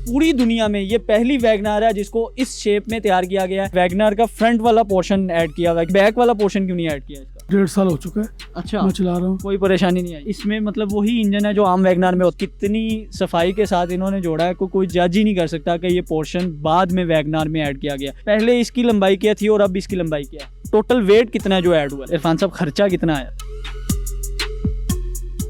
पूरी दुनिया में ये पहली वैगनार है जिसको इस शेप में तैयार किया गया है। वैगनार का फ्रंट वाला पोर्शन ऐड किया हुआ है, बैक वाला पोर्शन क्यों नहीं ऐड किया इसका? 1.5 साल हो चुका है। अच्छा, मैं चला रहा हूँ। कोई परेशानी नहीं आई इसमें? मतलब वही इंजन है जो आम वैगनार में होता है। कितनी सफाई के साथ इन्होंने जोड़ा है, कोई जज ही नहीं कर सकता कि ये पोर्शन बाद में वैगनार में ऐड किया गया। पहले इसकी लंबाई क्या थी और अब इसकी लंबाई क्या है? टोटल वेट कितना है जो ऐड हुआ है? इरफान साहब, खर्चा कितना आया?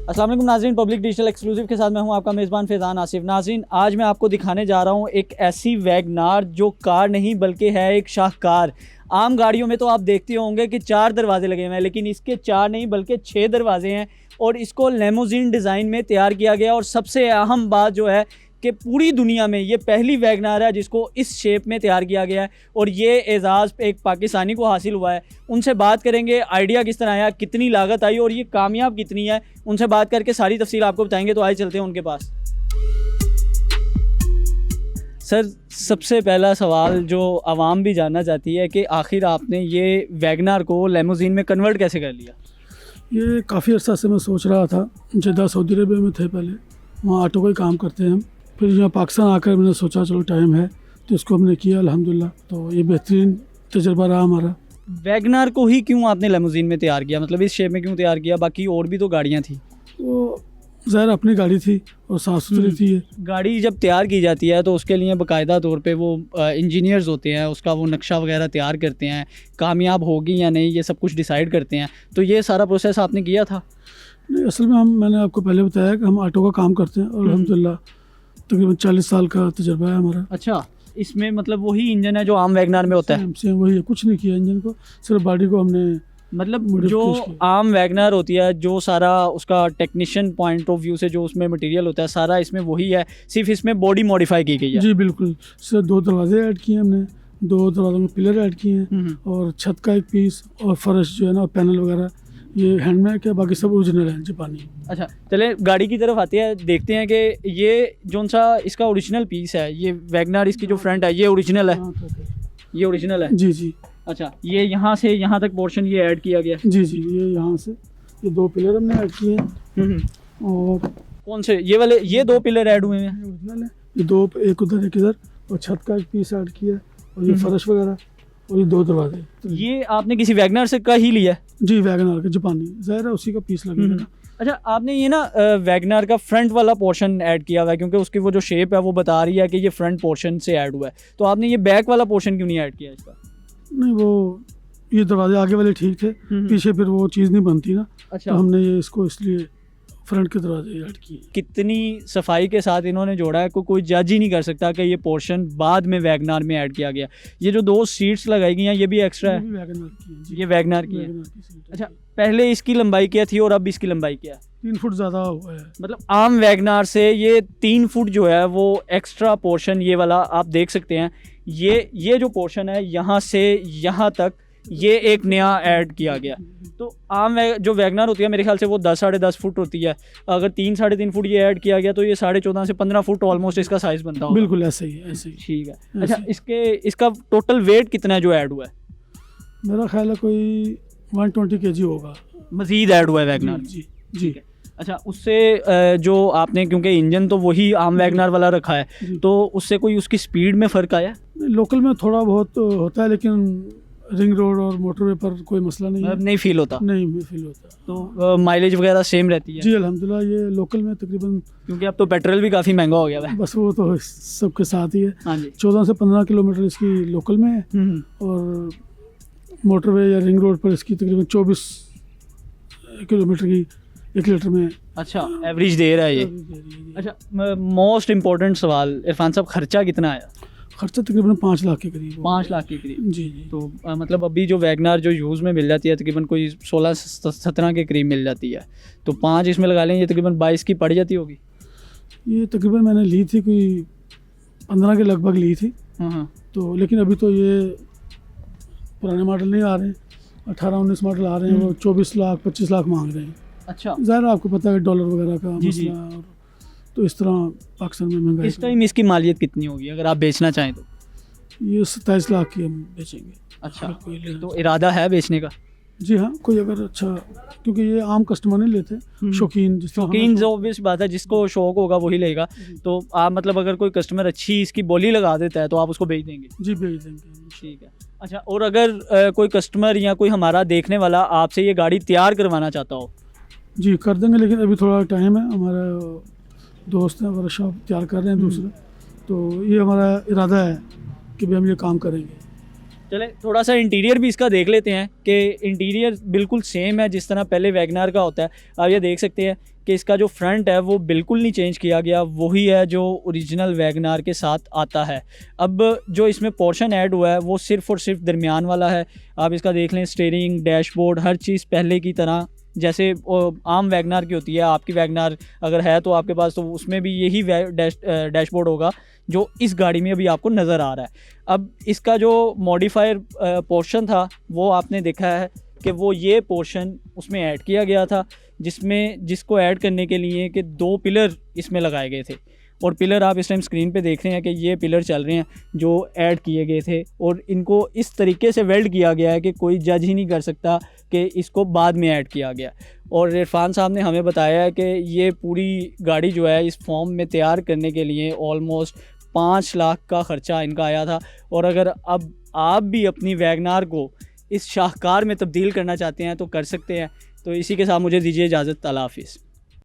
अस्सलाम वालेकुम नाज़रीन, पब्लिक डिजिटल एक्सक्लूसिव के साथ मैं हूं आपका मेज़बान फैज़ान आसिफ। नाज़रीन, आज मैं आपको दिखाने जा रहा हूं एक ऐसी वैगनार जो कार नहीं बल्कि है एक शाहकार। आम गाड़ियों में तो आप देखते होंगे कि 4 दरवाजे लगे हुए हैं, लेकिन इसके 4 नहीं बल्कि 6 दरवाजे हैं और इसको लेमोजीन डिज़ाइन में तैयार किया गया। और सबसे अहम बात जो है कि पूरी दुनिया में ये पहली वैगनार है जिसको इस शेप में तैयार किया गया है और ये एजाज़ एक पाकिस्तानी को हासिल हुआ है। उनसे बात करेंगे आइडिया किस तरह आया, कितनी लागत आई और ये कामयाब कितनी है। उनसे बात करके सारी तफसील आपको बताएंगे, तो आइए चलते हैं उनके पास। सर, सबसे पहला सवाल जो आवाम भी जानना चाहती है कि आखिर आपने ये वैगनार को लेमोजीन में कन्वर्ट कैसे कर लिया? ये काफ़ी अर्सा से मैं सोच रहा था। जद्दा सऊदी अरबिया में थे पहले, वहाँ ऑटो का ही काम करते हैं हम। फिर यहाँ पाकिस्तान आकर मैंने सोचा चलो टाइम है तो इसको हमने किया अल्हम्दुलिल्लाह। तो ये बेहतरीन तजर्बा रहा हमारा। वैगनार को ही क्यों आपने लेमोजीन में तैयार किया, मतलब इस शेप में क्यों तैयार किया? बाकी और भी तो गाड़ियाँ थी। वो ज़ाहिर अपनी गाड़ी थी और साफ़ सुथरी थी ये। गाड़ी जब तैयार की जाती है तो उसके लिए बाकायदा तौर पे वो इंजीनियर्स होते हैं, उसका वो नक्शा वगैरह तैयार करते हैं, कामयाब होगी या नहीं ये सब कुछ डिसाइड करते हैं। तो ये सारा प्रोसेस आपने किया था? नहीं, असल में मैंने आपको पहले बताया कि हम ऑटो का काम करते हैं और अल्हम्दुलिल्लाह तकरीबन 40 साल का तजर्बा है हमारा। अच्छा, इसमें मतलब वही इंजन है जो आम वैगनार में होता है? सेम वही है, कुछ नहीं किया इंजन को, सिर्फ बॉडी को हमने मतलब जो आम वैगनार होती है, जो सारा उसका टेक्नीशियन पॉइंट ऑफ व्यू से जो उसमें मटेरियल होता है सारा इसमें वही है, सिर्फ इसमें बॉडी मॉडिफाई की गई है। जी बिल्कुल, सिर्फ 2 दरवाजे ऐड किए हमने, 2 दरवाजों में पिलर ऐड किए हैं और छत का एक पीस और फर्श जो है ना, पैनल वगैरह ये हैंडमेड है, बाकी सब ओरिजिनल है जापानी। अच्छा, चले गाड़ी की तरफ आते हैं, देखते हैं कि ये जोन सा इसका ओरिजिनल पीस है, ये वैगनार इसकी जो फ्रंट है ये ओरिजिनल है? ये ओरिजिनल है? जी जी। अच्छा, ये यहाँ से यहाँ तक पोर्शन ये ऐड किया गया? जी जी, ये यहाँ से ये 2 पिलर हमने ऐड किए हैं। और कौन से? ये वाले, ये 2 पिलर ऐड हुए हैं? ओरिजिनल है ये 2, एक उधर एक इधर, और छत का एक पीस ऐड किया और ये फर्श वगैरह और ये 2 दरवाजे। तो ये आपने किसी वैगनार से का ही लिया है? जी, वैगनार का जापानी, ज़ाहिर है उसी का पीस लगेगा ना। अच्छा, आपने ये ना वैगनार का फ्रंट वाला पोर्शन ऐड किया हुआ है क्योंकि उसकी वो जो शेप है वो बता रही है कि ये फ्रंट पोर्शन से ऐड हुआ है। तो आपने ये बैक वाला पोर्शन क्यों नहीं ऐड किया इसका? नहीं, वो ये दरवाजे आगे वाले ठीक थे, पीछे फिर वो चीज़ नहीं बनती ना। अच्छा, तो हमने ये इसको इसलिए फ्रंट के दरवाजे ऐड किए। कितनी सफाई के साथ इन्होंने जोड़ा है, कोई जज ही नहीं कर सकता कि ये पोर्शन बाद में वैगनार में ऐड किया गया। ये जो 2 सीट्स लगाई गई हैं ये भी एक्स्ट्रा है? वैगनार की है जी। ये वैगनार की है? वैगनार की सीट है। अच्छा, पहले इसकी लंबाई क्या थी और अब इसकी लंबाई क्या है? 3 फुट ज़्यादा हुआ है। मतलब आम वैगनार से ये 3 फुट जो है वो एक्स्ट्रा पोर्शन ये वाला आप देख सकते हैं। ये जो पोर्शन है यहाँ से यहाँ तक ये एक नया ऐड किया गया। तो आम जो वैगनार होती है मेरे ख्याल से वो 10 साढ़े 10 फुट होती है, अगर 3 साढ़े 3 फुट ये ऐड किया गया तो ये 14.5 से 15 फुट ऑलमोस्ट इसका साइज़ बनता होगा। बिल्कुल ऐसे ही, ऐसे ही। ठीक है। अच्छा, इसका टोटल वेट कितना है जो ऐड हुआ है? मेरा ख्याल है कोई 120 kg होगा। मज़ीद ऐड हुआ है वैगनार? जी जी। अच्छा, उससे जो आपने, क्योंकि इंजन तो वही आम वैगनार वाला रखा है, तो उससे कोई उसकी स्पीड में फ़र्क आया? लोकल में थोड़ा बहुत होता है, लेकिन रिंग रोड और मोटरवे पर कोई मसला नहीं है। नहीं फील होता? नहीं फील होता। तो माइलेज वगैरह सेम रहती है? जी अल्हम्दुलिल्लाह, ये लोकल में तकरीबन, क्योंकि अब तो पेट्रोल भी काफ़ी महंगा हो गया है। बस वो तो सबके साथ ही है। हाँ जी। 14 से 15 किलोमीटर इसकी लोकल में है और मोटरवे या रिंग रोड पर इसकी तकरीबन 24 किलोमीटर की 1 लीटर में। अच्छा, एवरेज दे रहा है ये? अच्छा, मोस्ट इम्पोर्टेंट सवाल इरफान साहब, खर्चा कितना आया? खर्चा तकरीबन 5 लाख के करीब। 5 लाख के करीब? जी जी। तो मतलब अभी जो वैगनार जो यूज़ में मिल जाती है तकरीबन कोई 16-17 के करीब मिल जाती है, तो 5 इसमें लगा लें, ये तकरीबन 22 की पड़ जाती होगी। ये तकरीबन मैंने ली थी कोई 15 के लगभग ली थी। तो लेकिन अभी तो ये पुराने मॉडल नहीं आ रहे हैं, 18-19 मॉडल आ रहे हैं, वो 24 लाख 25 लाख मांग रहे हैं। अच्छा, ज़ाहिर आपको पता है डॉलर वगैरह का जी मसला, और तो इस तरह पाकिस्तान में महंगाई। इस टाइम इसकी मालियत कितनी होगी अगर आप बेचना चाहें तो? ये 27 लाख की हम बेचेंगे। अच्छा, कोई लेना तो इरादा है बेचने का? जी हाँ, कोई अगर अच्छा, क्योंकि ये आम कस्टमर नहीं लेते, शौकीन जिस तरह हमें शौकीन जो ऑब्वियस बात है, जिसको शौक होगा वही लेगा। तो आप मतलब अगर कोई कस्टमर अच्छी इसकी बोली लगा देता है तो आप उसको बेच देंगे? जी भेज देंगे। ठीक है। अच्छा, और अगर कोई कस्टमर या कोई हमारा देखने वाला आपसे ये गाड़ी तैयार करवाना चाहता हो? जी कर देंगे, लेकिन अभी थोड़ा टाइम है, हमारा दोस्त हैं वर्कशॉप तैयार कर रहे हैं दूसरे, तो ये हमारा इरादा है कि भाई हम ये काम करेंगे। चले थोड़ा सा इंटीरियर भी इसका देख लेते हैं कि इंटीरियर बिल्कुल सेम है जिस तरह पहले वैगनार का होता है। आप ये देख सकते हैं कि इसका जो फ्रंट है वो बिल्कुल नहीं चेंज किया गया, वही है जो ओरिजिनल वैगनार के साथ आता है। अब जो इसमें पोर्शन ऐड हुआ है वो सिर्फ़ और सिर्फ दरमियान वाला है। आप इसका देख लें, स्टीयरिंग, डैशबोर्ड, हर चीज़ पहले की तरह जैसे आम वैगनार की होती है। आपकी वैगनार अगर है तो आपके पास, तो उसमें भी यही डैशबोर्ड होगा जो इस गाड़ी में अभी आपको नज़र आ रहा है। अब इसका जो मॉडिफायर पोर्शन था वो आपने देखा है कि वो ये पोर्शन उसमें ऐड किया गया था, जिसको ऐड करने के लिए कि 2 पिलर इसमें लगाए गए थे। और पिलर आप इस टाइम स्क्रीन पे देख रहे हैं कि ये पिलर चल रहे हैं जो ऐड किए गए थे, और इनको इस तरीके से वेल्ड किया गया है कि कोई जज ही नहीं कर सकता कि इसको बाद में ऐड किया गया। और इरफान साहब ने हमें बताया है कि ये पूरी गाड़ी जो है इस फॉर्म में तैयार करने के लिए ऑलमोस्ट 5 लाख का ख़र्चा इनका आया था। और अगर अब आप भी अपनी वैगनार को इस शाहकार में तब्दील करना चाहते हैं तो कर सकते हैं। तो इसी के साथ मुझे दीजिए इजाज़त। अल्लाह हाफ़िज़।